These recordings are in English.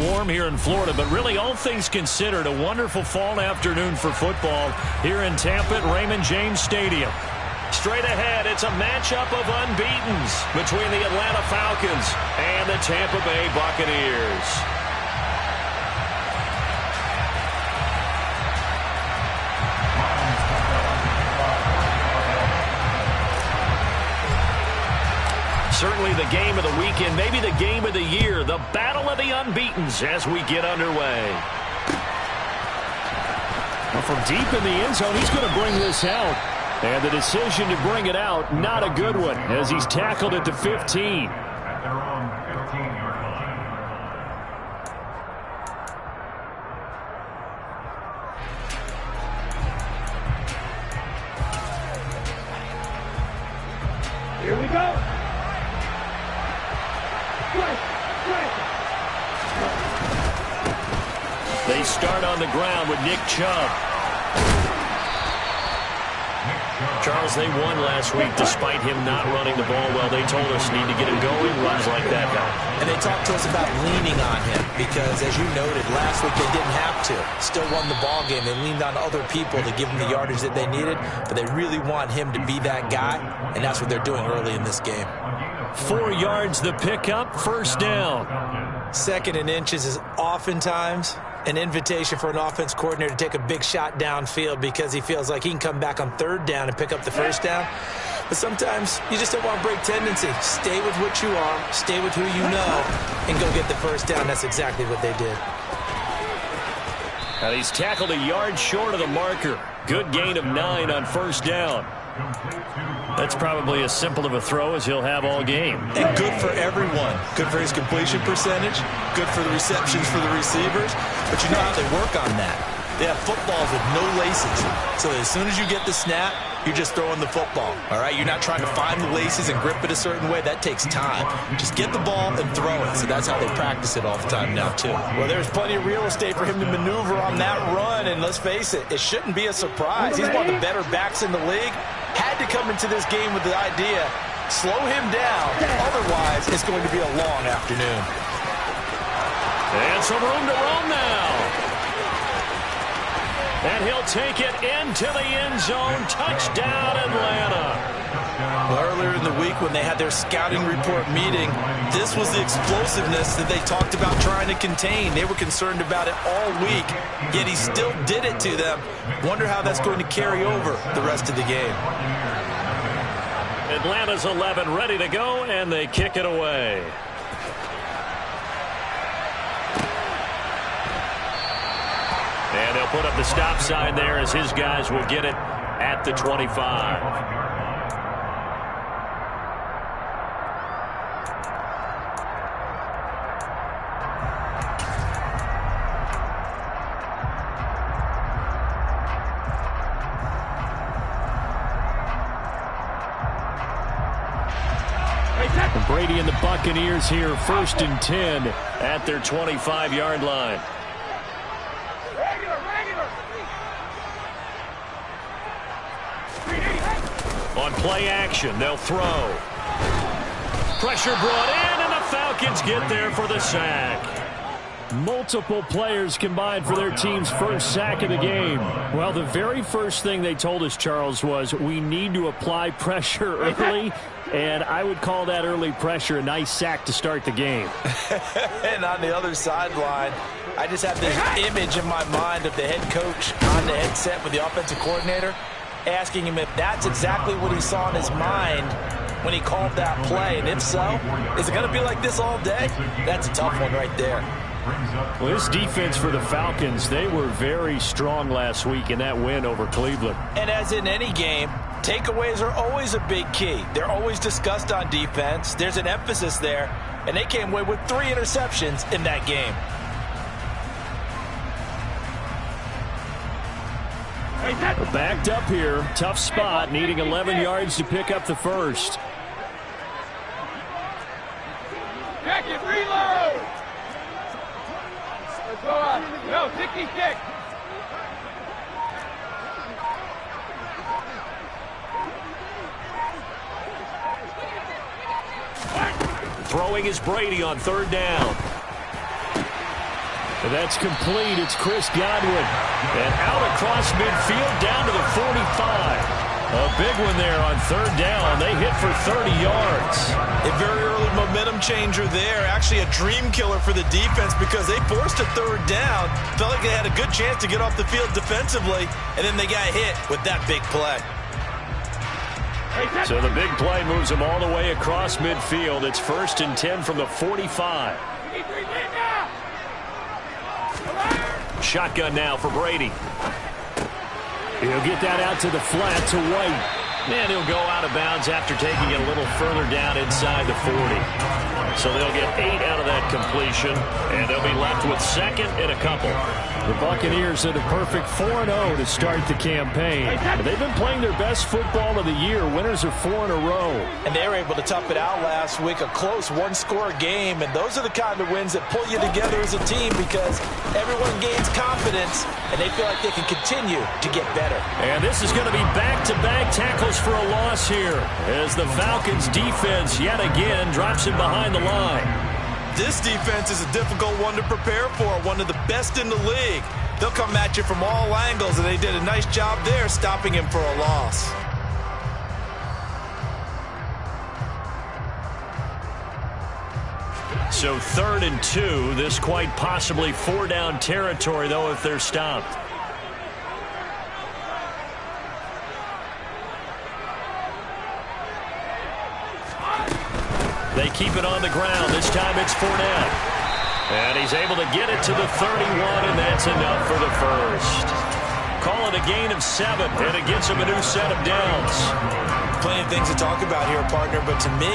warm here in Florida, but really all things considered, a wonderful fall afternoon for football here in Tampa at Raymond James Stadium. Straight ahead, it's a matchup of unbeatens between the Atlanta Falcons and the Tampa Bay Buccaneers. Certainly the game of the weekend, maybe the game of the year, the battle of the unbeatens as we get underway. Well, from deep in the end zone, he's going to bring this out. And the decision to bring it out, not a good one, as he's tackled at the 15. Here we go. They start on the ground with Nick Chubb. Charles, they won last week despite him not running the ball well. They told us need to get him going, runs like that guy. And they talked to us about leaning on him because, as you noted, last week they didn't have to. Still won the ball game. They leaned on other people to give them the yardage that they needed, but they really want him to be that guy, and that's what they're doing early in this game. 4 yards the pickup, first down. 2nd and inches is oftentimes an invitation for an offense coordinator to take a big shot downfield because he feels like he can come back on 3rd down and pick up the first down. But sometimes you just don't want to break tendency. Stay with what you are, stay with who you know, and go get the first down. That's exactly what they did. And he's tackled a yard short of the marker. Good gain of 9 on first down. That's probably as simple of a throw as he'll have all game. And good for everyone. Good for his completion percentage. Good for the receptions for the receivers. But you know how they work on that. They have footballs with no laces. So as soon as you get the snap, you're just throwing the football. All right? You're not trying to find the laces and grip it a certain way. That takes time. Just get the ball and throw it. So that's how they practice it all the time now, too. Well, there's plenty of real estate for him to maneuver on that run. And let's face it, it shouldn't be a surprise. He's one of the better backs in the league. Had to come into this game with the idea, slow him down. Otherwise, it's going to be a long afternoon. And some room to roam now. And he'll take it into the end zone. Touchdown, Atlanta. Well, earlier in the week when they had their scouting report meeting, this was the explosiveness that they talked about trying to contain. They were concerned about it all week, yet he still did it to them. Wonder how that's going to carry over the rest of the game. Atlanta's 11 ready to go, and they kick it away. And they'll put up the stop sign there as his guys will get it at the 25. Brady and the Buccaneers here, 1st and 10 at their 25-yard line. On play action, they'll throw. Pressure brought in, and the Falcons get there for the sack. Multiple players combined for their team's first sack of the game. Well, the very first thing they told us, Charles, was we need to apply pressure early. And I would call that early pressure a nice sack to start the game. And on the other sideline, I just have this image in my mind of the head coach on the headset with the offensive coordinator, asking him if that's exactly what he saw in his mind when he called that play. And if so, is it going to be like this all day? That's a tough one right there. Well, this defense for the Falcons, they were very strong last week in that win over Cleveland. And as in any game, takeaways are always a big key. They're always discussed on defense. There's an emphasis there, and they came away with 3 interceptions in that game. Backed up here, tough spot, needing 11 yards to pick up the first. Check it, reload! Let's go up. No, 66. Throwing is Brady on 3rd down. That's complete. It's Chris Godwin. And out across midfield down to the 45. A big one there on third down. They hit for 30 yards. A very early momentum changer there. Actually a dream killer for the defense because they forced a third down. Felt like they had a good chance to get off the field defensively, and then they got hit with that big play. So the big play moves them all the way across midfield. It's 1st and 10 from the 45. Shotgun now for Brady. He'll get that out to the flat to White. And he'll go out of bounds after taking it a little further down inside the 40. So they'll get 8 out of that completion, and they'll be left with 2nd and a couple. The Buccaneers had a perfect 4-0 to start the campaign. But they've been playing their best football of the year. Winners are 4 in a row. And they were able to tough it out last week, a close one-score game. And those are the kind of wins that pull you together as a team because everyone gains confidence, and they feel like they can continue to get better. And this is going to be back-to-back tackles for a loss here as the Falcons defense yet again drops him behind the line. This defense is a difficult one to prepare for, one of the best in the league. They'll come at you from all angles, and they did a nice job there stopping him for a loss. So 3rd and 2, this quite possibly 4-down territory, though, if they're stopped. They keep it on the ground. This time it's Fournette. And he's able to get it to the 31, and that's enough for the first. Call it a gain of 7, and it gets him a new set of downs. Plenty of things to talk about here, partner, but to me,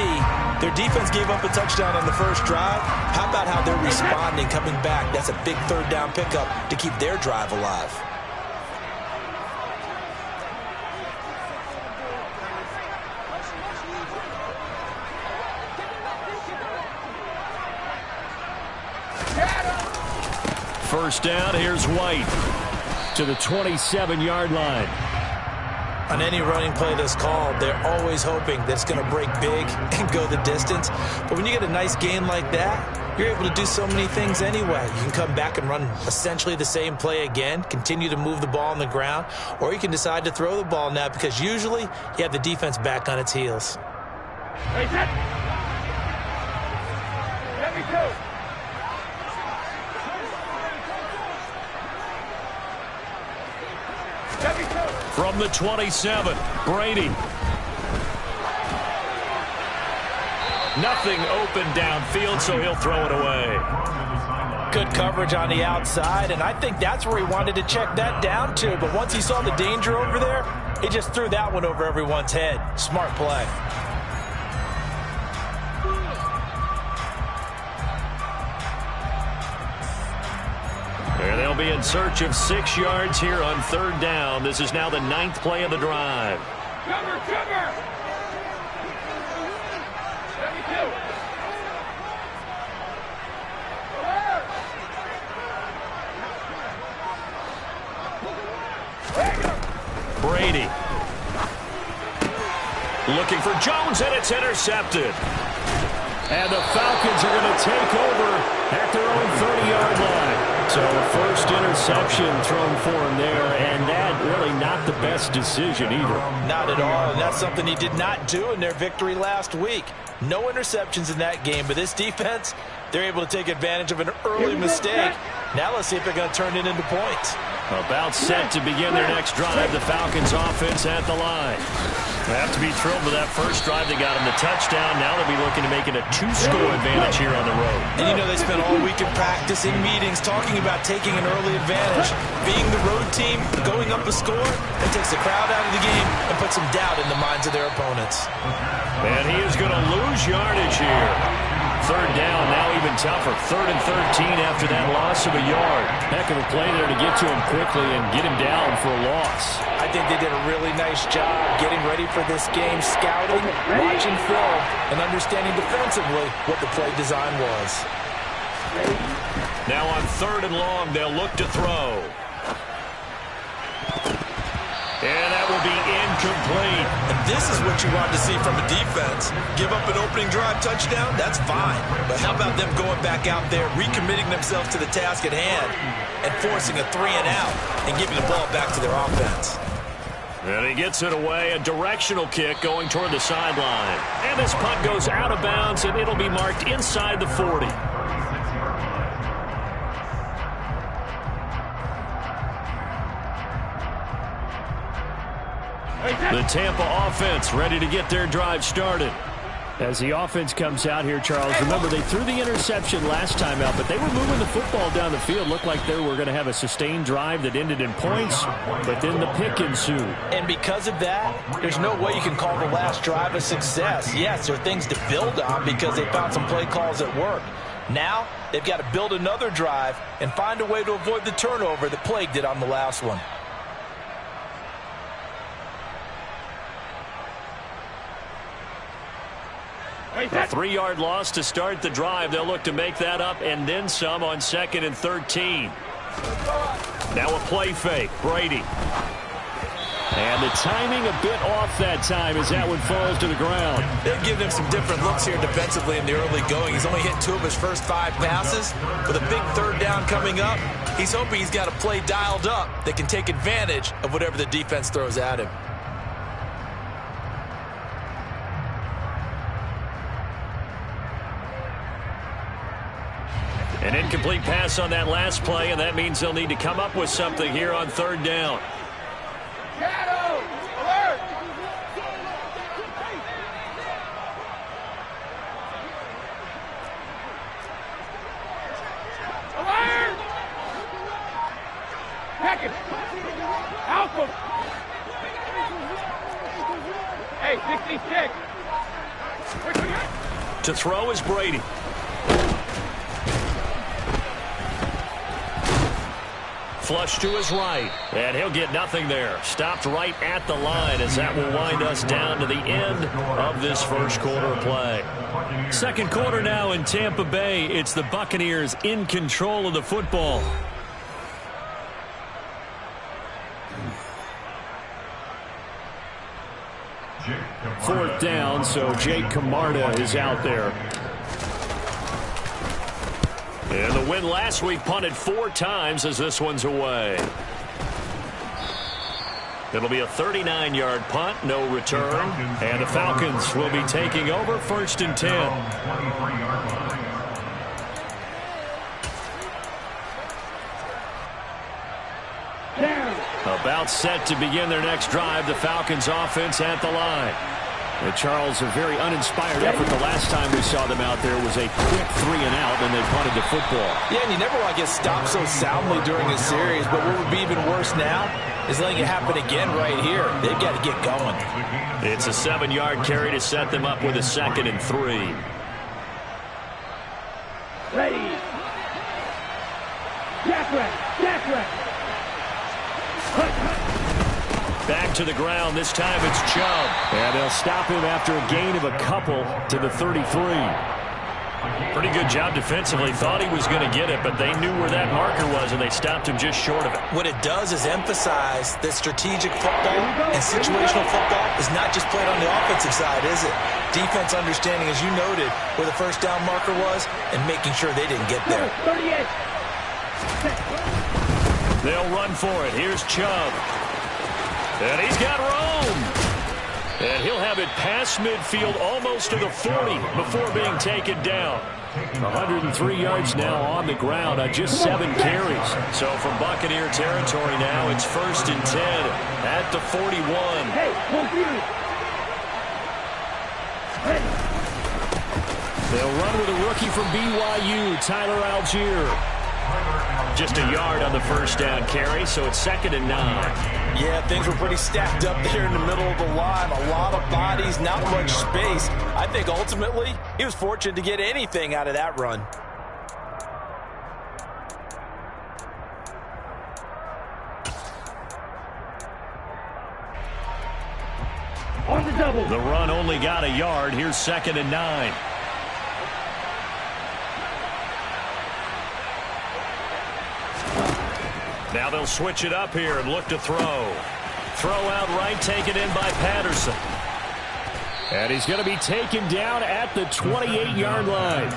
their defense gave up a touchdown on the first drive. How about how they're responding, coming back? That's a big 3rd down pickup to keep their drive alive. First down, here's White to the 27-yard line. On any running play that's called, they're always hoping that it's going to break big and go the distance. But when you get a nice gain like that, you're able to do so many things anyway. You can come back and run essentially the same play again, continue to move the ball on the ground, or you can decide to throw the ball now because usually you have the defense back on its heels. Hey, set. Let me go. From the 27, Brady. Nothing open downfield, so he'll throw it away. Good coverage on the outside, and I think that's where he wanted to check that down to. But once he saw the danger over there, he just threw that one over everyone's head. Smart play. And they'll be in search of 6 yards here on 3rd down. This is now the 9th play of the drive. Cover, cover. Brady. Looking for Jones, and it's intercepted. And the Falcons are going to take over at their own 30-yard line. So first interception thrown for him there, and that really not the best decision either. Not at all, and that's something he did not do in their victory last week. No interceptions in that game, but this defense, they're able to take advantage of an early mistake. Now let's see if they're going to turn it into points. About set to begin their next drive, the Falcons offense at the line. They have to be thrilled with that first drive. They got them the touchdown. Now they'll be looking to make it a 2-score advantage here on the road. And you know they spent all week in practice, in meetings, talking about taking an early advantage. Being the road team, going up a score, it takes the crowd out of the game and puts some doubt in the minds of their opponents. And he is going to lose yardage here. 3rd down, now even tougher. 3rd and 13 after that loss of a yard. Heck of a play there to get to him quickly and get him down for a loss. I think they did a really nice job getting ready for this game, scouting, watching film, and understanding defensively what the play design was. Now on 3rd and long, they'll look to throw. And that will be incomplete. And this is what you want to see from a defense. Give up an opening drive touchdown, that's fine. But how about them going back out there, recommitting themselves to the task at hand, and forcing a 3-and-out and giving the ball back to their offense. And he gets it away, a directional kick going toward the sideline. And this punt goes out of bounds, and it'll be marked inside the 40. The Tampa offense ready to get their drive started. As the offense comes out here, Charles, remember they threw the interception last time out, but they were moving the football down the field. Looked like they were going to have a sustained drive that ended in points, but then the pick ensued. And because of that, there's no way you can call the last drive a success. Yes, there are things to build on because they found some play calls that work. Now, they've got to build another drive and find a way to avoid the turnover that plagued it on the last one. A 3-yard loss to start the drive. They'll look to make that up and then some on 2nd and 13. Now a play fake. Brady. And the timing a bit off that time as that one falls to the ground. They're giving him some different looks here defensively in the early going. He's only hit 2 of his first 5 passes. With a big 3rd down coming up, he's hoping he's got a play dialed up that can take advantage of whatever the defense throws at him. An incomplete pass on that last play, and that means they'll need to come up with something here on 3rd down. Shadow! Alert! Alert! Hackett! Alpha! Hey, 66! To throw is Brady. Flush to his right, and he'll get nothing there. Stopped right at the line as that will wind us down to the end of this first quarter of play. Second quarter now in Tampa Bay. It's the Buccaneers in control of the football. Fourth down, so Jake Camarda is out there. And the win last week punted 4 times as this one's away. It'll be a 39-yard punt, no return. And the Falcons will be taking over 1st and 10. About set to begin their next drive, the Falcons offense at the line. And Charles, a very uninspired effort. The last time we saw them out there was a quick 3-and-out, and they punted the football. Yeah, and you never want to get stopped so soundly during a series, but what would be even worse now is letting it happen again right here. They've got to get going. It's a 7-yard carry to set them up with a 2nd and 3. Ready! Back to the ground. This time it's Chubb. And they'll stop him after a gain of a couple to the 33. Pretty good job defensively. Thought he was going to get it, but they knew where that marker was, and they stopped him just short of it. What it does is emphasize that strategic football and situational football is not just played on the offensive side, is it? Defense understanding, as you noted, where the first down marker was and making sure they didn't get there. 38. They'll run for it. Here's Chubb. And he's got room. And he'll have it past midfield almost to the 40 before being taken down. 103 yards now on the ground on just 7 carries. So from Buccaneer territory now, it's 1st and 10 at the 41. They'll run with a rookie from BYU, Tyler Algier. Just a yard on the first down carry, so it's 2nd and 9. Yeah, things were pretty stacked up there in the middle of the line. A lot of bodies, not much space. I think ultimately he was fortunate to get anything out of that run. On the double. The run only got a yard. Here's 2nd and 9. Now they'll switch it up here and look to throw. Throw out right, taken in by Patterson. And he's going to be taken down at the 28-yard line.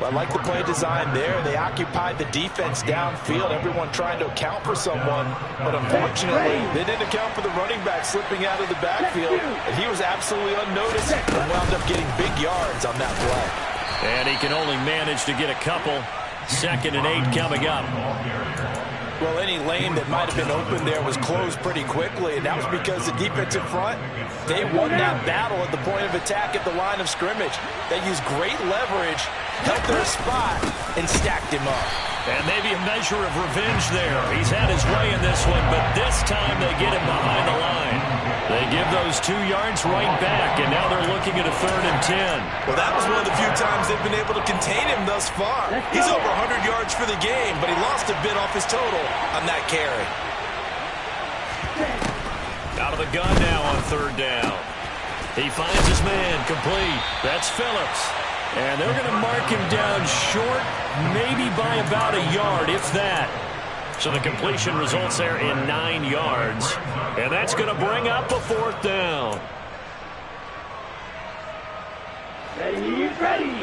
Well, I like the play design there. They occupied the defense downfield, everyone trying to account for someone. But unfortunately, they didn't account for the running back slipping out of the backfield. And he was absolutely unnoticed and wound up getting big yards on that play. And he can only manage to get a couple. 2nd and 8 coming up. Well, any lane that might have been open there was closed pretty quickly, and that was because the defensive front, they won that battle at the point of attack at the line of scrimmage. They used great leverage, held their spot, and stacked him up. And maybe a measure of revenge there. He's had his way in this one, but this time they get him behind the line. They give those 2 yards right back, and now they're looking at a 3rd and 10. Well, that was one of the few times they've been able to contain him thus far. He's over 100 yards for the game, but he lost a bit off his total on that carry. Out of the gun now on 3rd down. He finds his man complete. That's Phillips. And they're going to mark him down short, maybe by about a yard, if that. So the completion results there in 9 yards. And that's going to bring up a 4th down. Ready, ready.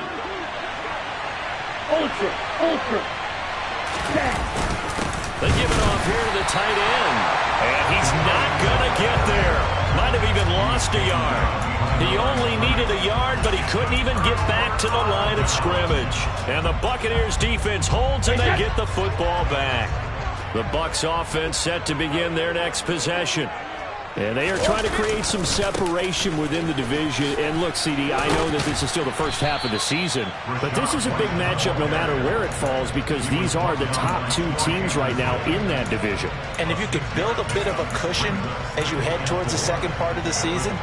Ultra. They give it off here to the tight end. And he's not going to get there. Might have even lost a yard. He only needed a yard, but he couldn't even get back to the line of scrimmage. And the Buccaneers defense holds, and they get the football back. The Bucs offense set to begin their next possession. And they are trying to create some separation within the division. And look, CD, I know that this is still the first half of the season, but this is a big matchup no matter where it falls because these are the top 2 teams right now in that division. And if you could build a bit of a cushion as you head towards the second part of the season,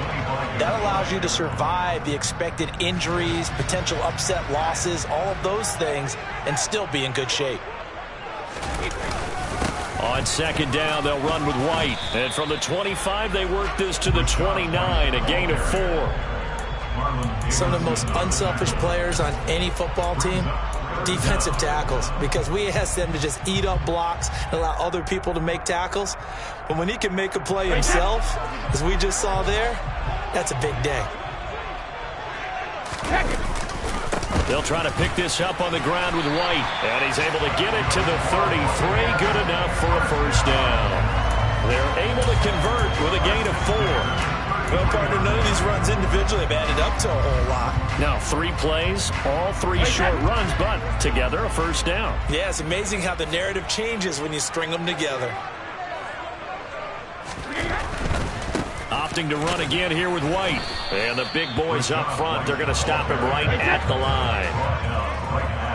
that allows you to survive the expected injuries, potential upset losses, all of those things, and still be in good shape. On 2nd down, they'll run with White. And from the 25, they work this to the 29, a gain of 4. Some of the most unselfish players on any football team, defensive tackles, because we ask them to just eat up blocks and allow other people to make tackles. But when he can make a play himself, as we just saw there, that's a big day. They'll try to pick this up on the ground with White. And he's able to get it to the 33. Good enough for a 1st down. They're able to convert with a gain of 4. Well, partner, none of these runs individually have added up to a whole lot. Now, 3 plays, all 3 short runs, but together a 1st down. Yeah, it's amazing how the narrative changes when you string them together. Opting to run again here with White. And the big boys up front, they're going to stop him right at the line.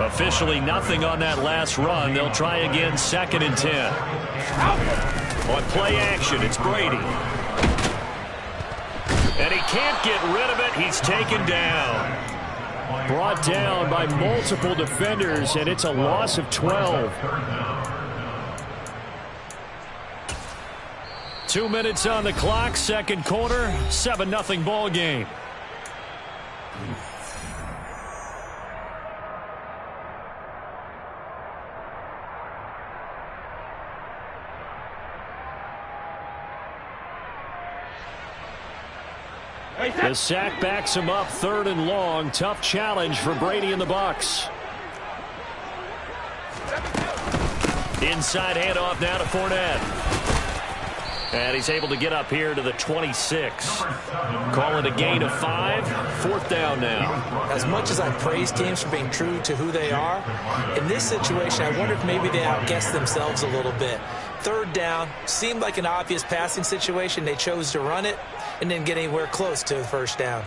Officially nothing on that last run. They'll try again 2nd and 10. On play action, it's Brady. And he can't get rid of it. He's taken down. Brought down by multiple defenders, and it's a loss of 12. 2 minutes on the clock, 2nd quarter, 7-0 ball game. The sack backs him up, 3rd and long. Tough challenge for Brady and the Bucs. Inside handoff now to Fournette. And he's able to get up here to the 26. Call it a gain of 5. 4th down now. As much as I praise teams for being true to who they are, in this situation, I wonder if maybe they outguessed themselves a little bit. 3rd down, seemed like an obvious passing situation. They chose to run it and didn't get anywhere close to the 1st down.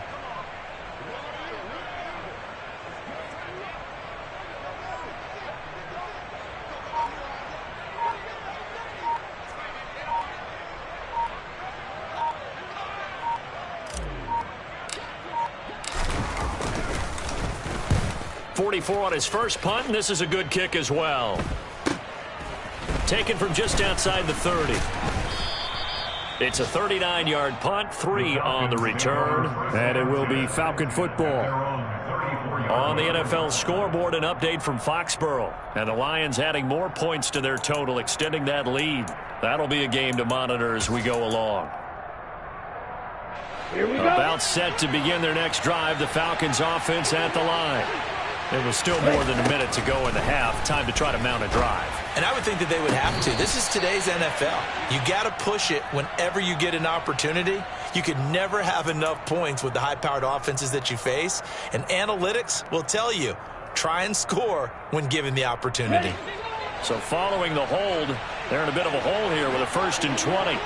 On his first punt, and this is a good kick as well. Taken from just outside the 30. It's a 39-yard punt, 3 on the return, and it will be Falcon football. On the NFL scoreboard, an update from Foxborough, and the Lions adding more points to their total, extending that lead. That'll be a game to monitor as we go along. Here we go. About set to begin their next drive. The Falcons offense at the line. It was still more than a minute to go in the half. Time to try to mount a drive. And I would think that they would have to. This is today's NFL. You got to push it whenever you get an opportunity. You could never have enough points with the high-powered offenses that you face. And analytics will tell you, try and score when given the opportunity. So following the hold, they're in a bit of a hole here with a 1st and 20.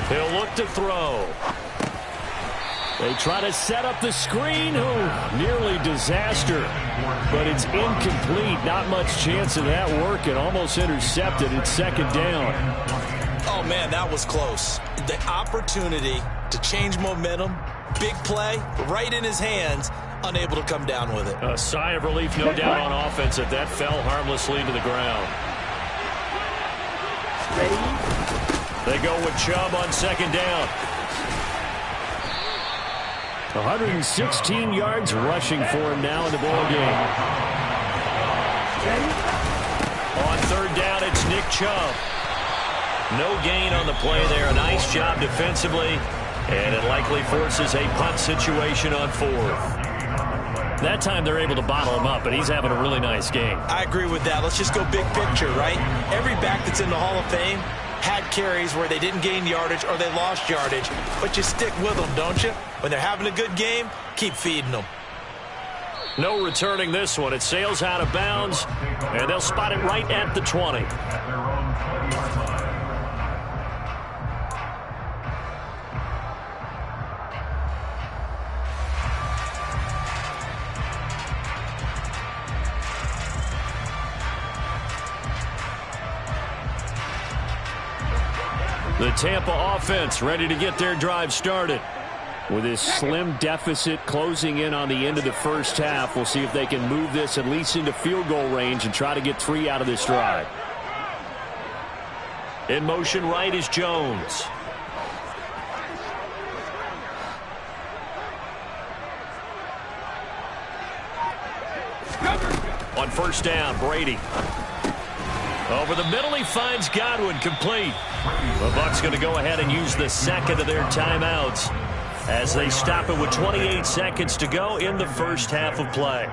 He'll look to throw. They try to set up the screen. Oh, nearly disaster. But it's incomplete. Not much chance of that working. Almost intercepted. It's 2nd down. Oh, man, that was close. The opportunity to change momentum, big play, right in his hands, unable to come down with it. A sigh of relief, no doubt, on offense if that fell harmlessly to the ground. They go with Chubb on 2nd down. 116 yards rushing for him now in the ball game. On 3rd down, it's Nick Chubb. No gain on the play there. A nice job defensively, and it likely forces a punt situation on 4th. That time they're able to bottle him up, but he's having a really nice game. I agree with that. Let's just go big picture, right? Every back that's in the Hall of Fame had carries where they didn't gain yardage or they lost yardage, but you stick with them, don't you? When they're having a good game, keep feeding them. No returning this one. It sails out of bounds, and they'll spot it right at the 20. The Tampa offense ready to get their drive started. With this slim deficit closing in on the end of the first half, we'll see if they can move this at least into field goal range and try to get 3 out of this drive. In motion right is Jones. On 1st down, Brady. Over the middle, he finds Godwin, complete. The Bucs going to go ahead and use the 2nd of their timeouts as they stop it with 28 seconds to go in the first half of play.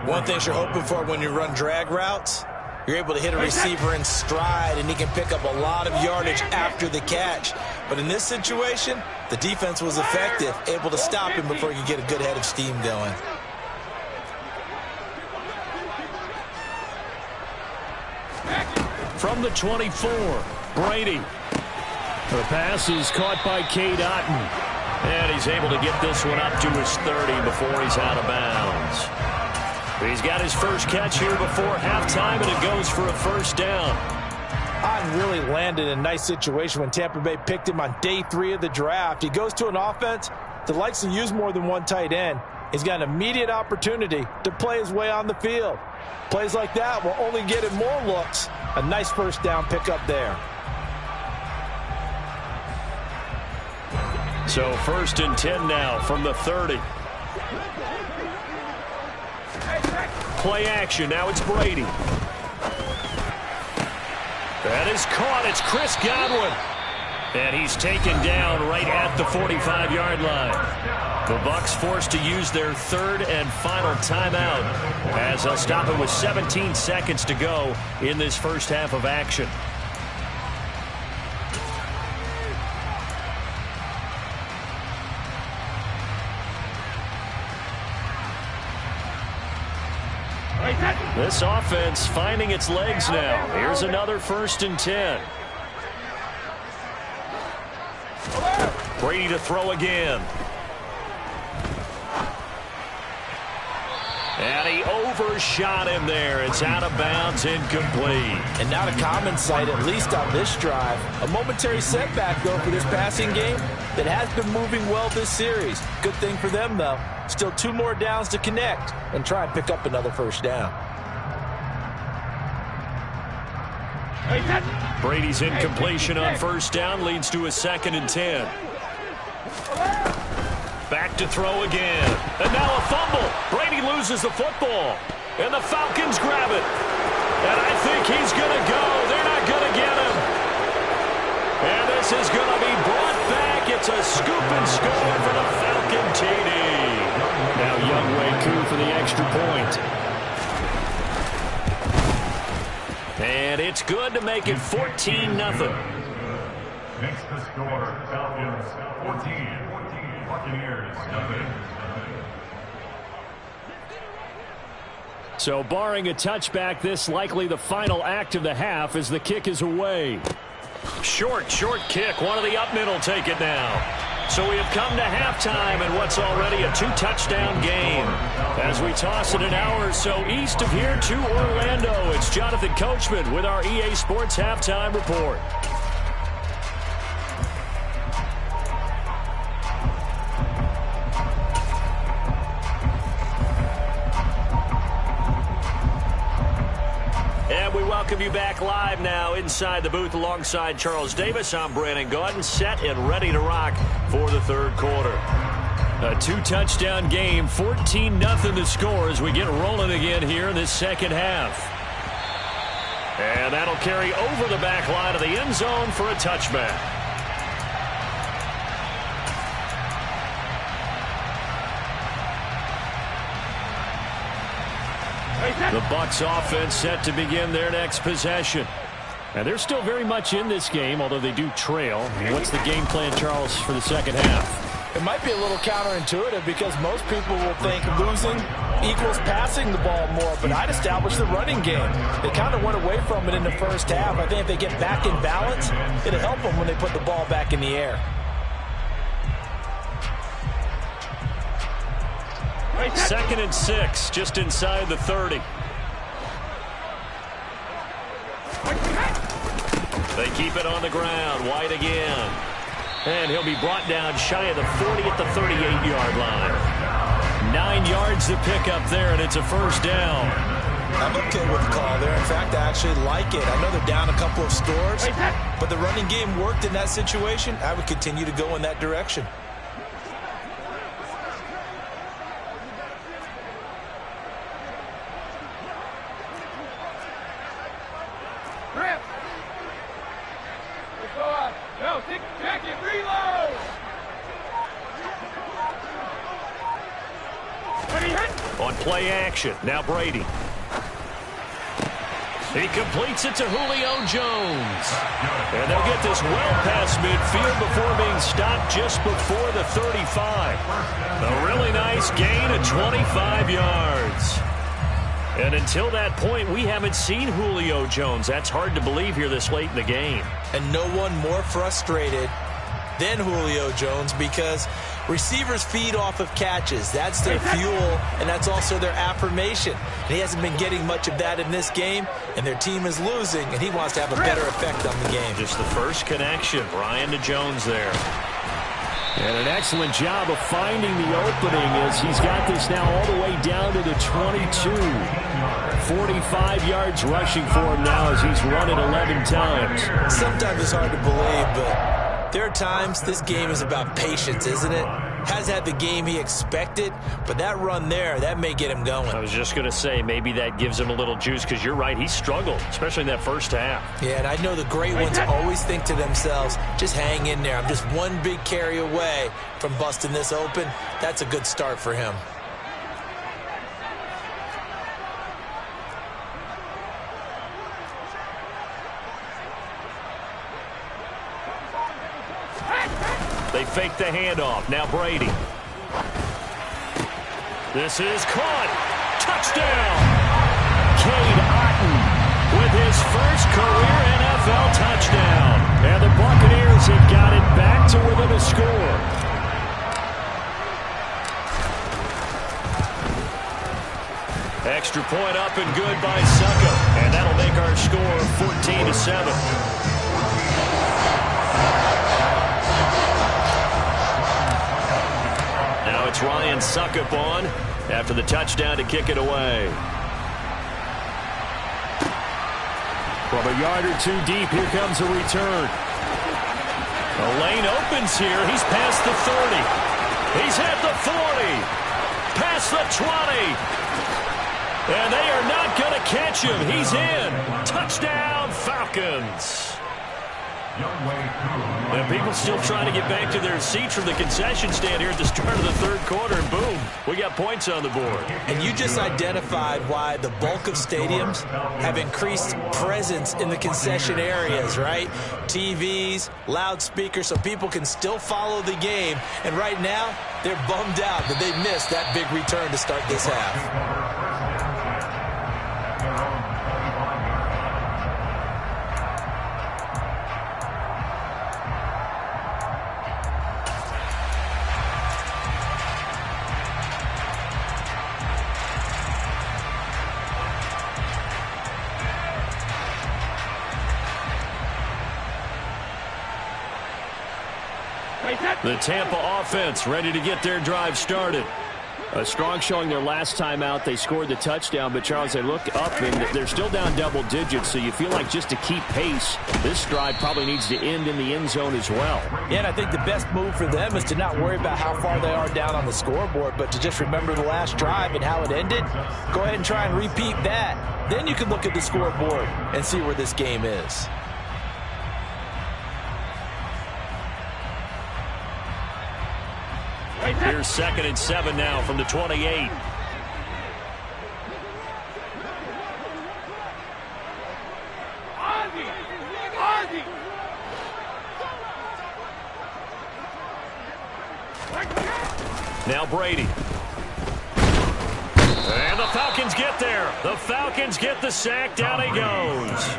One thing you're hoping for when you run drag routes, you're able to hit a receiver in stride, and he can pick up a lot of yardage after the catch. But in this situation, the defense was effective, able to stop him before he could get a good head of steam going. From the 24, Brady. The pass is caught by Cade Otton. And he's able to get this one up to his 30 before he's out of bounds. He's got his first catch here before halftime, and it goes for a 1st down. Otton really landed in a nice situation when Tampa Bay picked him on day 3 of the draft. He goes to an offense that likes to use more than one tight end. He's got an immediate opportunity to play his way on the field. Plays like that will only get him more looks. A nice 1st down pickup there. So 1st and 10 now from the 30. Play action. Now it's Brady. That is caught. It's Chris Godwin. And he's taken down right at the 45-yard line. The Bucs forced to use their 3rd and final timeout as they'll stop it with 17 seconds to go in this first half of action. This offense finding its legs now. Here's another 1st and 10. Brady to throw again. And he overshot him there. It's out of bounds, incomplete. And not a common sight, at least on this drive. A momentary setback, though, for this passing game that has been moving well this series. Good thing for them, though. Still 2 more downs to connect and try and pick up another 1st down. Brady's incompletion on 1st down leads to a 2nd and 10. Back to throw again. And now a fumble. Brady loses the football. And the Falcons grab it. And I think he's going to go. They're not going to get him. And this is going to be brought back. It's a the scoop and score for the Falcon TD. Now Younghoe Koo for the extra point. And it's good to make it 14-0. Next to score, Falcons 14, Buccaneers nothing. So barring a touchback, this likely the final act of the half as the kick is away. Short kick. One of the up middle take it now. So we have come to halftime in what's already a two-touchdown game. As we toss it an hour or so east of here to Orlando, it's Jonathan Coachman with our EA Sports Halftime Report. And we welcome you back live now inside the booth alongside Charles Davis. I'm Brandon Gaudin, set and ready to rock for the third quarter. A two-touchdown game, 14-0 the score as we get rolling again here in this second half. And that'll carry over the back line of the end zone for a touchback. The Bucs offense set to begin their next possession. And they're still very much in this game, although they do trail. What's the game plan, Charles, for the second half? It might be a little counterintuitive because most people will think losing equals passing the ball more, but I'd establish the running game. They kind of went away from it in the first half. I think if they get back in balance, it'll help them when they put the ball back in the air. Second and 6, just inside the 30. They keep it on the ground. White again. And he'll be brought down shy of the 40 at the 38-yard line. 9 yards to pick up there, and it's a first down. I'm okay with the call there. In fact, I actually like it. I know they're down a couple of scores, but the running game worked in that situation. I would continue to go in that direction. On play action, now Brady. He completes it to Julio Jones. And they'll get this well past midfield before being stopped just before the 35. A really nice gain of 25 yards. And until that point, we haven't seen Julio Jones. That's hard to believe here this late in the game. And no one more frustrated than Julio Jones because receivers feed off of catches. That's their fuel, and that's also their affirmation. And he hasn't been getting much of that in this game, and their team is losing, and he wants to have a better effect on the game. Just the first connection, Ryan to Jones there. And an excellent job of finding the opening as he's got this now all the way down to the 22. 45 yards rushing for him now as he's run it 11 times. Sometimes it's hard to believe, but there are times this game is about patience, isn't it? Has had the game he expected, but that run there, that may get him going. I was just going to say, maybe that gives him a little juice because you're right, he struggled, especially in that first half. Yeah, and I know the great ones always think to themselves, just hang in there. I'm just one big carry away from busting this open. That's a good start for him. They fake the handoff. Now Brady. This is caught. Touchdown. Cade Otton with his first career NFL touchdown. And the Buccaneers have got it back to within a score. Extra point up and good by Succo. And that'll make our score 14-7. Now it's Ryan Suckup on after the touchdown to kick it away. From a yard or two deep, here comes a return. The lane opens here. He's past the 30. He's at the 40. Past the 20. And they are not going to catch him. He's in. Touchdown, Falcons. And people still trying to get back to their seats from the concession stand here at the start of the third quarter, and boom, we got points on the board. And you just identified why the bulk of stadiums have increased presence in the concession areas, right? TVs, loudspeakers, so people can still follow the game. And right now, they're bummed out that they missed that big return to start this half. The Tampa offense ready to get their drive started. A strong showing their last time out. They scored the touchdown, but Charles, they look up and they're still down double digits, so you feel like just to keep pace, this drive probably needs to end in the end zone as well. Yeah, and I think the best move for them is to not worry about how far they are down on the scoreboard, but to just remember the last drive and how it ended. Go ahead and try and repeat that. Then you can look at the scoreboard and see where this game is. Here's 2nd and 7 now from the 28. Now Brady. And the Falcons get there. The Falcons get the sack. Down he goes.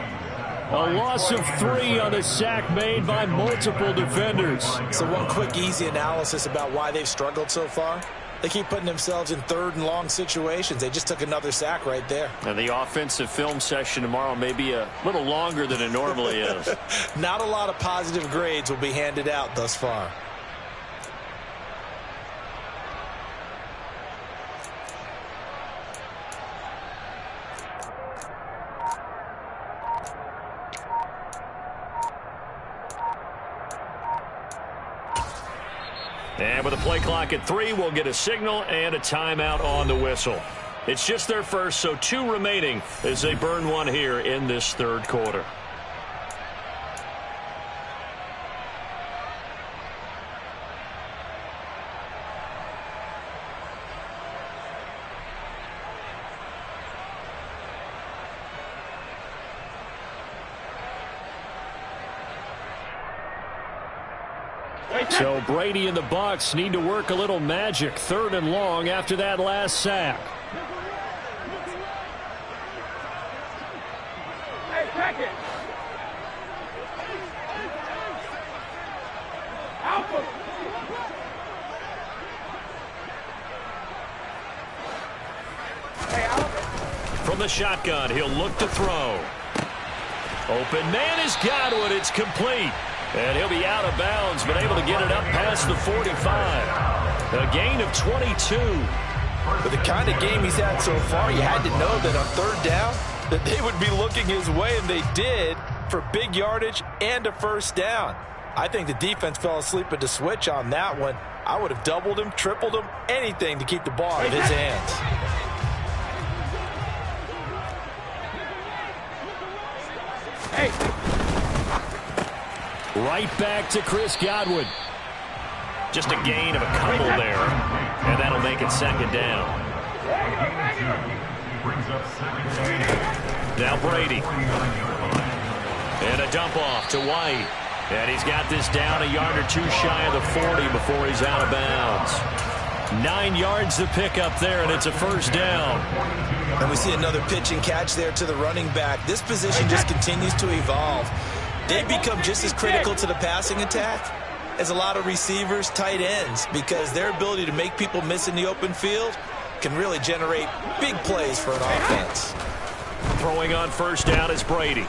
A loss of 3 on the sack made by multiple defenders. So one quick, easy analysis about why they've struggled so far. They keep putting themselves in 3rd and long situations. They just took another sack right there. And the offensive film session tomorrow may be a little longer than it normally is. Not a lot of positive grades will be handed out thus far. And with a play clock at 3, we'll get a signal and a timeout on the whistle. It's just their first, so 2 remaining as they burn one here in this third quarter. So Brady and the Bucs need to work a little magic. 3rd and long after that last sack. Hey, check it. Alpha. Hey, Alpha. From the shotgun, he'll look to throw. Open man is Godwin. It's complete. And he'll be out of bounds, but able to get it up past the 45. A gain of 22. With the kind of game he's had so far, you had to know that on 3rd down, that they would be looking his way, and they did, for big yardage and a 1st down. I think the defense fell asleep at the switch on that one. I would have doubled him, tripled him, anything to keep the ball out of his hands. Hey. Right back to Chris Godwin. Just a gain of a couple there, and that'll make it 2nd down. Now Brady. And a dump off to White. And he's got this down a yard or 2 shy of the 40 before he's out of bounds. 9 yards to pick up there, and it's a 1st down. And we see another pitch and catch there to the running back. This position just continues to evolve. They become just as critical to the passing attack as a lot of receivers, tight ends, because their ability to make people miss in the open field can really generate big plays for an offense. Throwing on 1st down is Brady.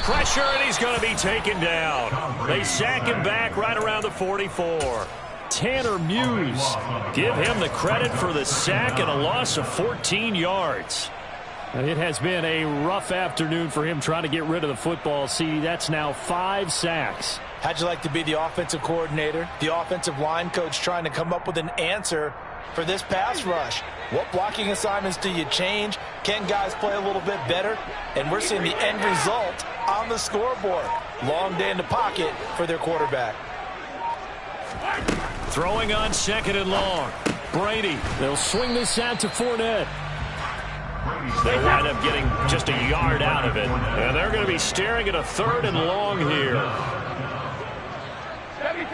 Pressure, and he's going to be taken down. They sack him back right around the 44. Tanner Muse, give him the credit for the sack and a loss of 14 yards. It has been a rough afternoon for him trying to get rid of the football. See, that's now 5 sacks. How'd you like to be the offensive coordinator, the offensive line coach, trying to come up with an answer for this pass rush? What blocking assignments do you change? Can guys play a little bit better? And we're seeing the end result on the scoreboard. Long day in the pocket for their quarterback. Throwing on 2nd and long. Brady. They'll swing this out to Fournette. They'll wind up getting just a yard out of it. And they're going to be staring at a 3rd and long here. 72.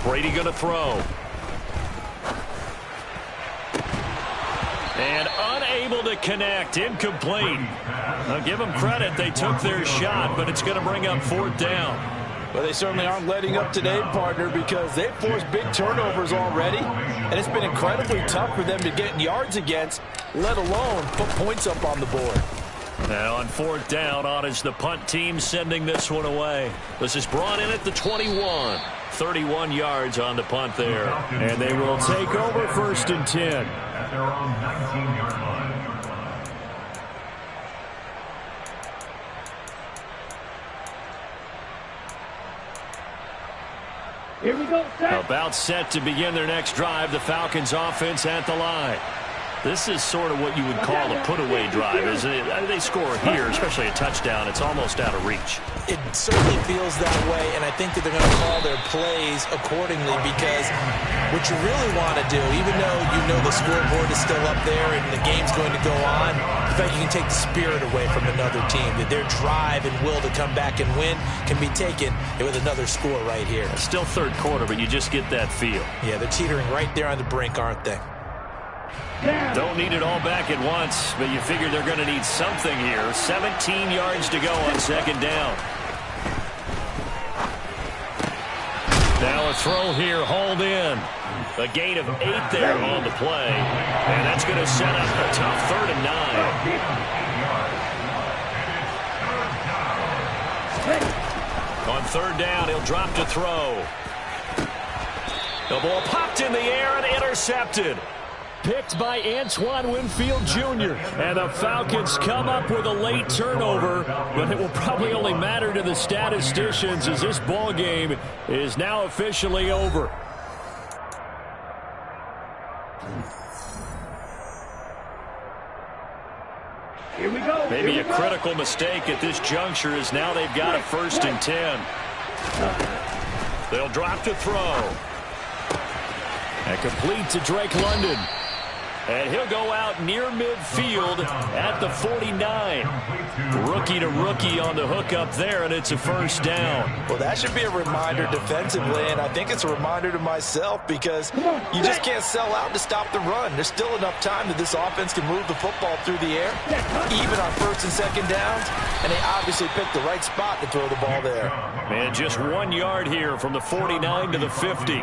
Brady going to throw. And unable to connect. Incomplete. I'll give them credit. They took their shot, but it's going to bring up 4th down. Well, they certainly aren't letting up today, partner, because they've forced big turnovers already, and it's been incredibly tough for them to get yards against, let alone put points up on the board. Now on 4th down, on is the punt team sending this one away. This is brought in at the 21. 31 yards on the punt there. And they will take over 1st and 10. At their own 19-yard line. Here we go, set. About set to begin their next drive. The Falcons offense at the line. This is sort of what you would call a put-away drive, isn't it? They score here, especially a touchdown. It's almost out of reach. It certainly feels that way, and I think that they're going to call their plays accordingly because what you really want to do, even though you know the scoreboard is still up there and the game's going to go on, the fact you can take the spirit away from another team, that their drive and will to come back and win can be taken with another score right here. It's still 3rd quarter, but you just get that feel. Yeah, they're teetering right there on the brink, aren't they? Don't need it all back at once, but you figure they're going to need something here. 17 yards to go on 2nd down. Now a throw here, hauled in. A gain of 8 there on the play. And that's going to set up a tough 3rd and 9. On 3rd down, he'll drop to throw. The ball popped in the air and intercepted. Picked by Antoine Winfield Jr. And the Falcons come up with a late turnover, but it will probably only matter to the statisticians as this ball game is now officially over. Here we go. Maybe a critical mistake at this juncture as now they've got a 1st and 10. They'll drop to throw. And complete to Drake London. And he'll go out near midfield at the 49. Rookie to rookie on the hook up there, and it's a 1st down. Well, that should be a reminder defensively, and I think it's a reminder to myself because you just can't sell out to stop the run. There's still enough time that this offense can move the football through the air, even on 1st and 2nd downs, and they obviously picked the right spot to throw the ball there. And just 1 yard here from the 49 to the 50.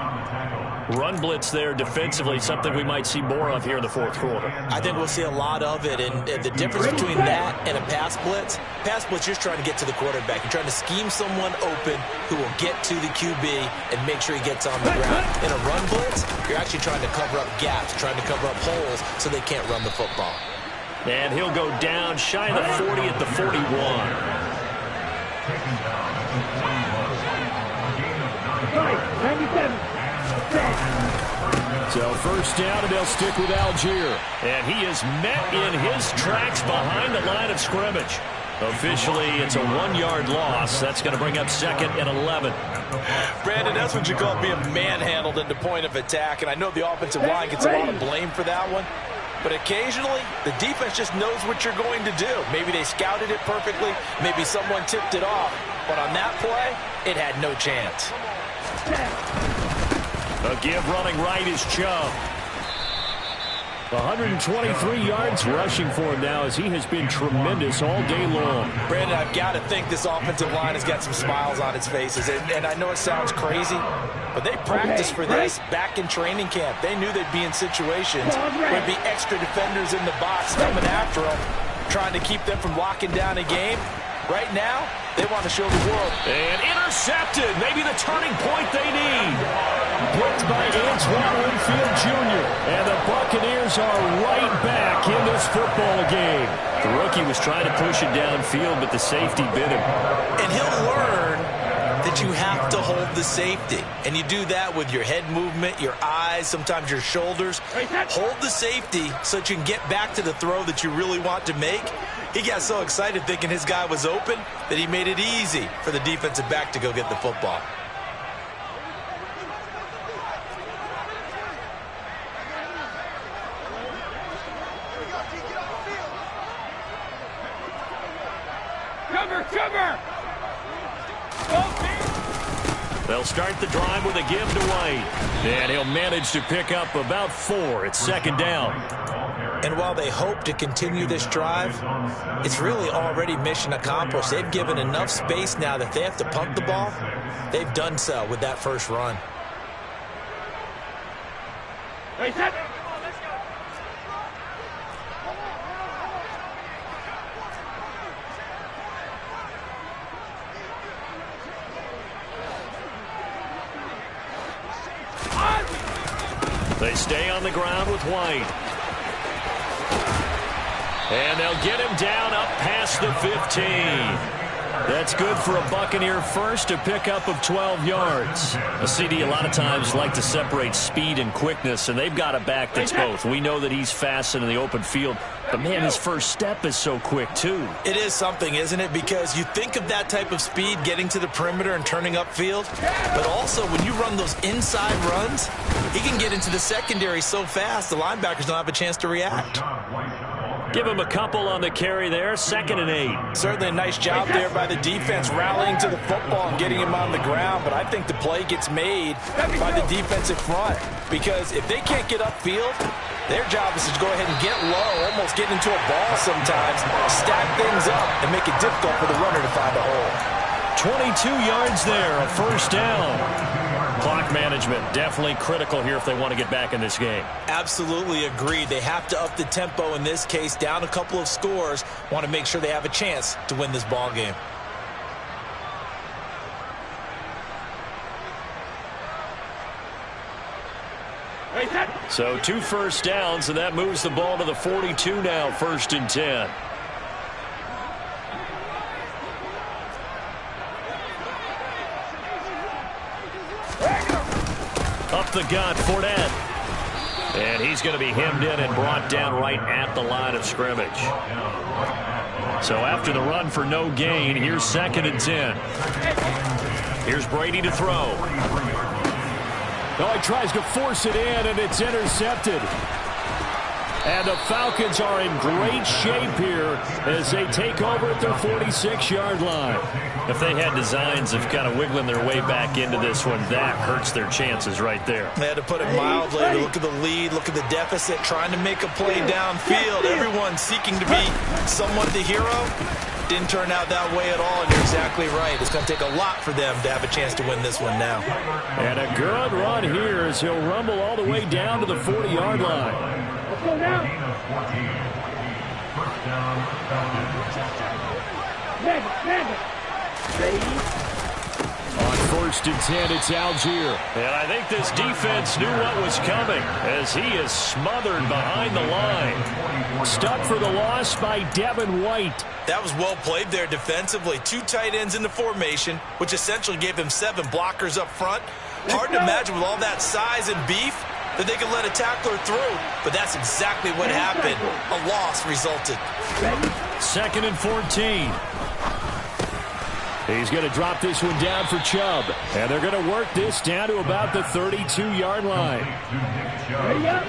Run blitz there defensively, something we might see more of here in the 4th quarter. I think we'll see a lot of it, and the difference between that and a pass blitz, you're just trying to get to the quarterback. You're trying to scheme someone open who will get to the QB and make sure he gets on the ground. In a run blitz, you're actually trying to cover up gaps, trying to cover up holes so they can't run the football. And he'll go down shy of the 40 at the 41. Right, 97. So 1st down, and they'll stick with Algier. And he is met in his tracks behind the line of scrimmage. Officially, it's a 1-yard loss. That's going to bring up 2nd and 11. Brandon, that's what you call being manhandled into point of attack, and I know the offensive line gets a lot of blame for that one. But occasionally, the defense just knows what you're going to do. Maybe they scouted it perfectly. Maybe someone tipped it off. But on that play, it had no chance. A give running right is Chubb. 123 yards rushing for him now as he has been tremendous all day long. Brandon, I've got to think this offensive line has got some smiles on its faces. And I know it sounds crazy, but they practiced for this back in training camp. They knew they'd be in situations where there'd be extra defenders in the box coming after them, trying to keep them from locking down a game. Right now, they want to show the world. And intercepted. Maybe the turning point they need. Picked by Antoine Winfield Jr. And the Buccaneers are right back in this football game. The rookie was trying to push it downfield, but the safety bit him. And he'll learn that you have to hold the safety. And you do that with your head movement, your eyes, sometimes your shoulders. Hold the safety so that you can get back to the throw that you really want to make. He got so excited thinking his guy was open that he made it easy for the defensive back to go get the football. Cover! They'll start the drive with a give to White. And he'll manage to pick up about 4. It's second down. And while they hope to continue this drive, it's really already mission accomplished. They've given enough space now that they have to punt the ball. They've done so with that first run. Hey, set. They stay on the ground with White. And they'll get him down up past the 15. That's good for a Buccaneer first, a pickup of 12 yards. A CD a lot of times like to separate speed and quickness, and they've got a back that's both. We know that he's fast in the open field, but man, his first step is so quick too. It is something, isn't it? Because you think of that type of speed getting to the perimeter and turning upfield, but also when you run those inside runs, he can get into the secondary so fast the linebackers don't have a chance to react. Give him a couple on the carry there, 2nd and 8. Certainly a nice job there by the defense rallying to the football and getting him on the ground, but I think the play gets made by the defensive front because if they can't get upfield, their job is to go ahead and get low, almost get into a ball sometimes, stack things up, and make it difficult for the runner to find a hole. 22 yards there, a first down. Clock management definitely critical here if they want to get back in this game. Absolutely agreed. They have to up the tempo in this case, down a couple of scores, want to make sure they have a chance to win this ball game. So 2 first downs, and that moves the ball to the 42 now, 1st and 10. Up the gut, Fournette. And he's going to be hemmed in and brought down right at the line of scrimmage. So after the run for no gain, here's 2nd and 10. Here's Brady to throw. Oh, he tries to force it in, and it's intercepted. And the Falcons are in great shape here as they take over at their 46-yard line. If they had designs of kind of wiggling their way back into this one, that hurts their chances right there. They had to put it mildly. Look at the lead, look at the deficit, trying to make a play downfield. Everyone seeking to be somewhat the hero. Didn't turn out that way at all, and you're exactly right. It's going to take a lot for them to have a chance to win this one now. And a good run here as he'll rumble all the way down to the 40-yard line. Let's go now. On 1st and 10, it's Algier. And I think this defense knew what was coming as he is smothered behind the line. Stuck for the loss by Devin White. That was well played there defensively. 2 tight ends in the formation, which essentially gave him 7 blockers up front. Hard to imagine with all that size and beef that they could let a tackler through, but that's exactly what happened. A loss resulted. 2nd and 14. He's going to drop this one down for Chubb. And they're going to work this down to about the 32-yard line. Ready up.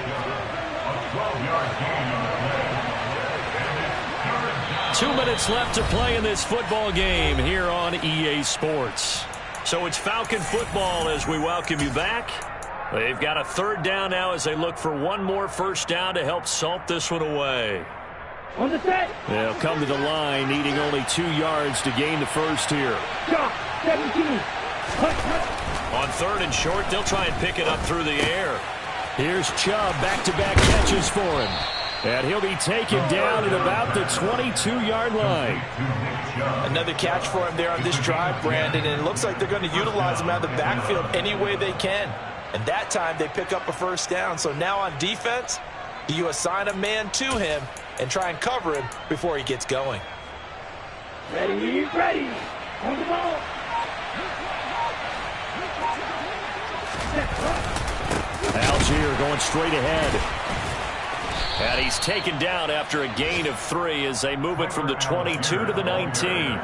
2 minutes left to play in this football game here on EA Sports. So it's Falcon football as we welcome you back. They've got a 3rd down now as they look for one more first down to help salt this one away. On the set. They'll come to the line needing only 2 yards to gain the first here. Shot. 17. On 3rd and short, they'll try and pick it up through the air. Here's Chubb, back-to-back catches for him. And he'll be taken down at about the 22-yard line. Another catch for him there on this drive, Brandon, and it looks like they're going to utilize him out of the backfield any way they can. And that time they pick up a first down. So now on defense, do you assign a man to him and try and cover him before he gets going? Ready. On the ball. Algier going straight ahead. And he's taken down after a gain of 3 as they move it from the 22 to the 19.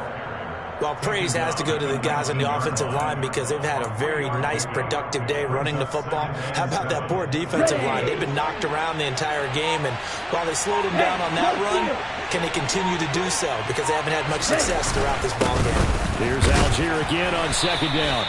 Well, praise has to go to the guys on the offensive line because they've had a very nice, productive day running the football. How about that poor defensive line? They've been knocked around the entire game, and while they slowed them down on that run, can they continue to do so? Because they haven't had much success throughout this ball game. Here's Algier again on second down.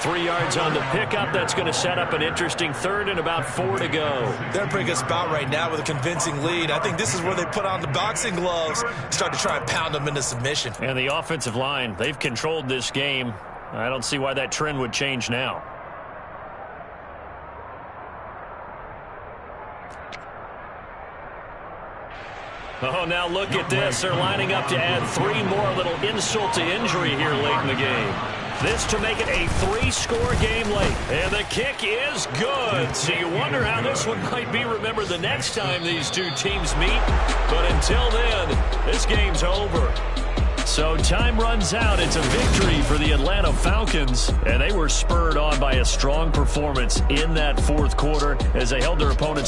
3 yards on the pickup. That's going to set up an interesting third and about 4 to go. They're in a pretty good spot right now with a convincing lead. I think this is where they put on the boxing gloves, start to try and pound them into submission. And the offensive line, they've controlled this game. I don't see why that trend would change now. Oh, now look at this. They're lining up to add 3 more, little insult to injury here late in the game. This to make it a 3-score game late. And the kick is good. So you wonder how this one might be remembered the next time these two teams meet. But until then, this game's over. So time runs out. It's a victory for the Atlanta Falcons. And they were spurred on by a strong performance in that fourth quarter as they held their opponents